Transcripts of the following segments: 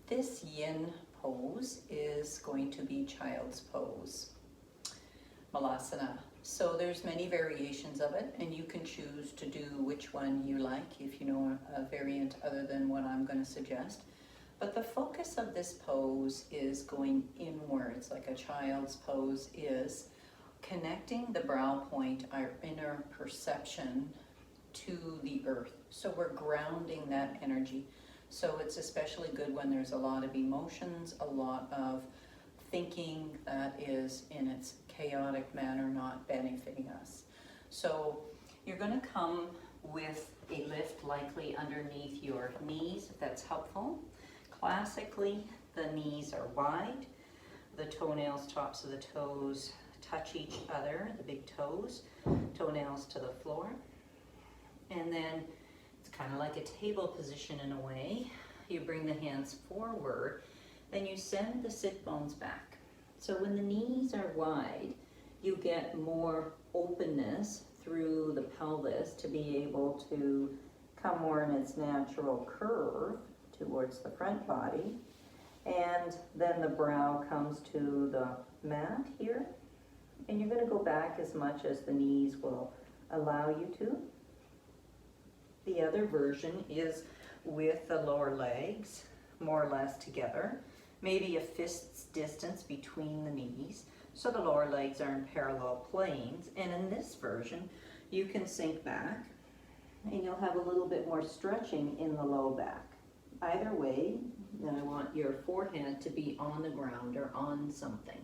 This yin pose is going to be child's pose, Malasana. So there's many variations of it, and you can choose to do which one you like if you know a variant other than what I'm going to suggest. But the focus of this pose is going inwards, like a child's pose is, connecting the brow point, our inner perception, to the earth. So we're grounding that energy. So it's especially good when there's a lot of emotions, a lot of thinking that is in its chaotic manner not benefiting us. So you're going to come with a lift likely underneath your knees, if that's helpful. Classically, the knees are wide. The toenails, tops of the toes touch each other, the big toes, toenails to the floor. And then it's kind of like a table position in a way. You bring the hands forward, then you send the sit bones back. So when the knees are wide, you get more openness through the pelvis to be able to come more in its natural curve towards the front body. And then the brow comes to the mat here. And you're going to go back as much as the knees will allow you to. The other version is with the lower legs more or less together, maybe a fist's distance between the knees, so the lower legs are in parallel planes. And in this version, you can sink back and you'll have a little bit more stretching in the low back. Either way, then I want your forehead to be on the ground or on something.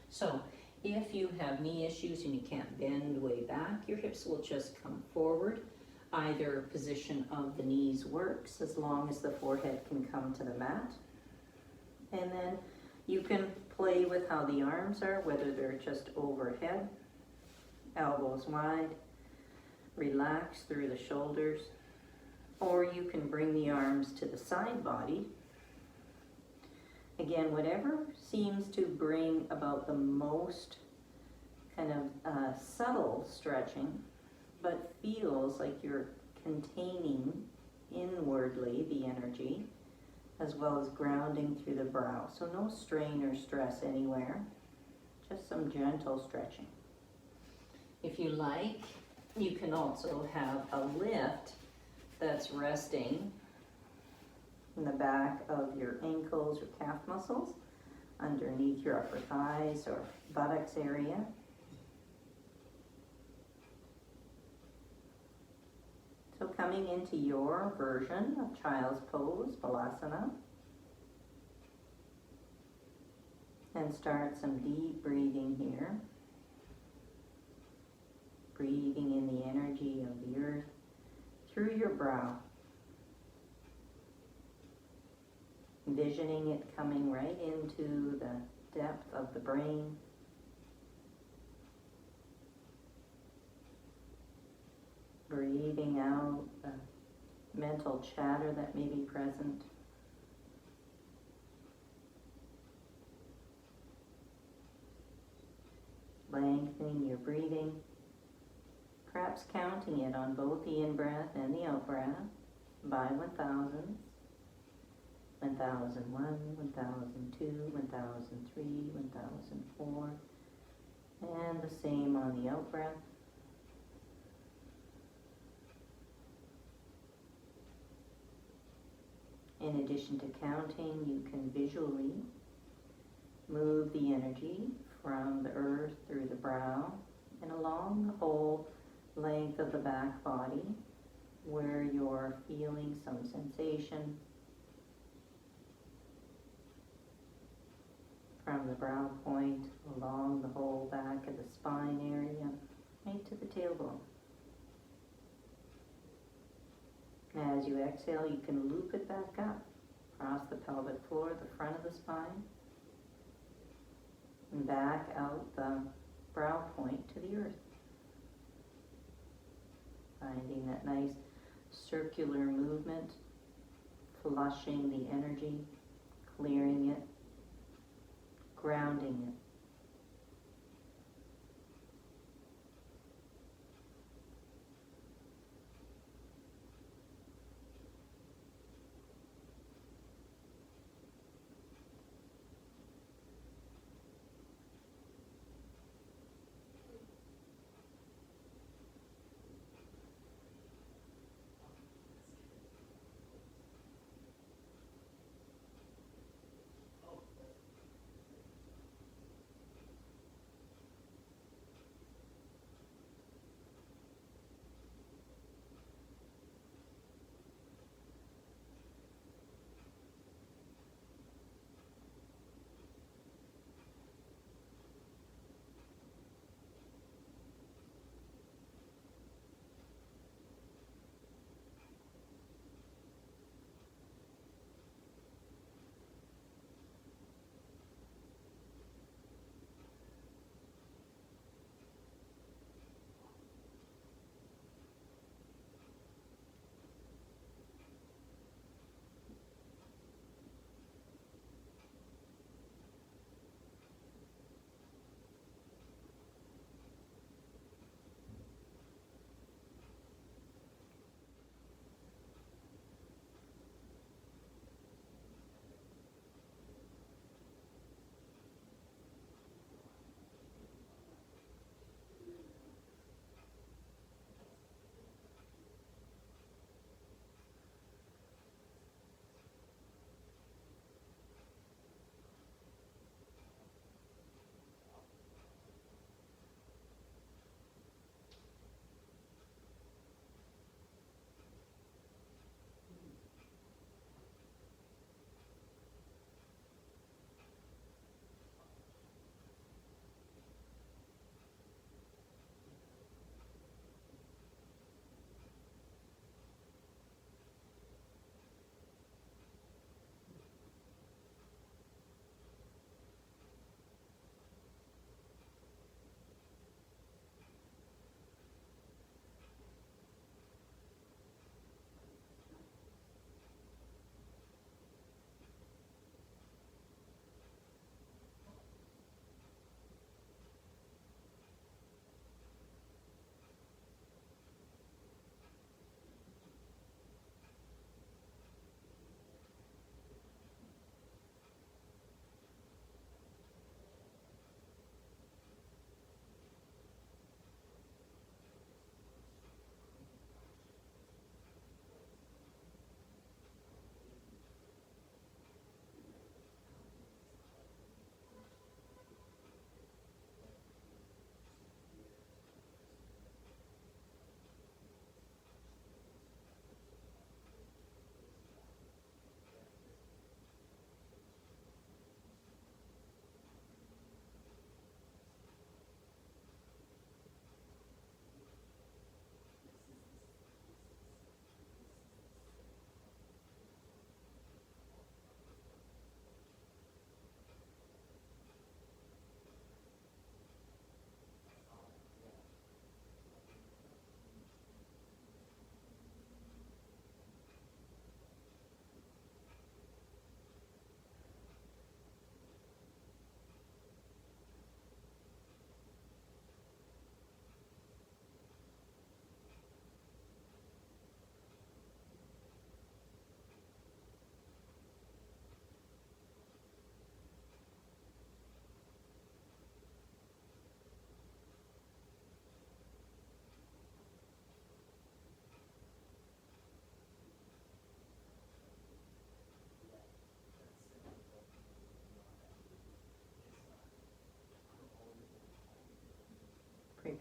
So if you have knee issues and you can't bend way back, your hips will just come forward. Either position of the knees works as long as the forehead can come to the mat. And then you can play with how the arms are, whether they're just overhead, elbows wide, relax through the shoulders, or you can bring the arms to the side body. Again, whatever seems to bring about the most kind of subtle stretching, but feels like you're containing inwardly the energy, as well as grounding through the brow. So no strain or stress anywhere, just some gentle stretching. If you like, you can also have a lift that's resting in the back of your ankles or calf muscles, underneath your upper thighs or buttocks area. So coming into your version of child's pose, Balasana, and start some deep breathing here. Breathing in the energy of the earth through your brow. Envisioning it coming right into the depth of the brain. Breathing out the mental chatter that may be present. Lengthening your breathing, perhaps counting it on both the in-breath and the out-breath by 1,000. 1001, 1002, 1003, 1004, and the same on the out-breath. In addition to counting, you can visually move the energy from the earth through the brow and along the whole length of the back body where you're feeling some sensation from the brow point along the whole back of the spine area right to the tailbone. As you exhale, you can loop it back up across the pelvic floor, the front of the spine, and back out the brow point to the earth. Finding that nice circular movement, flushing the energy, clearing it, grounding it.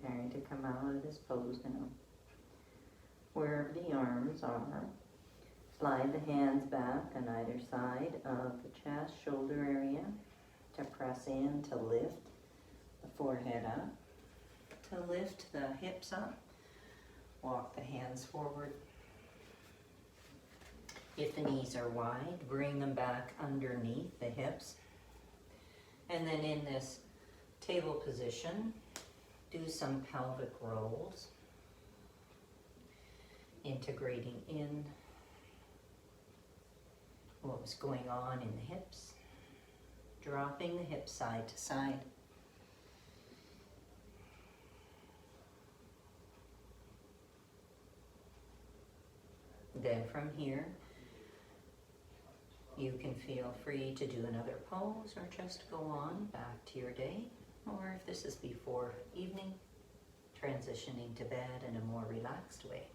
preparing to come out of this pose now. Wherever the arms are, slide the hands back on either side of the chest, shoulder area to press in, to lift the forehead up, to lift the hips up. Walk the hands forward. If the knees are wide, bring them back underneath the hips. And then in this table position, do some pelvic rolls, integrating in what was going on in the hips, dropping the hips side to side. Then from here, you can feel free to do another pose or just go on back to your day. Or if this is before evening, transitioning to bed in a more relaxed way.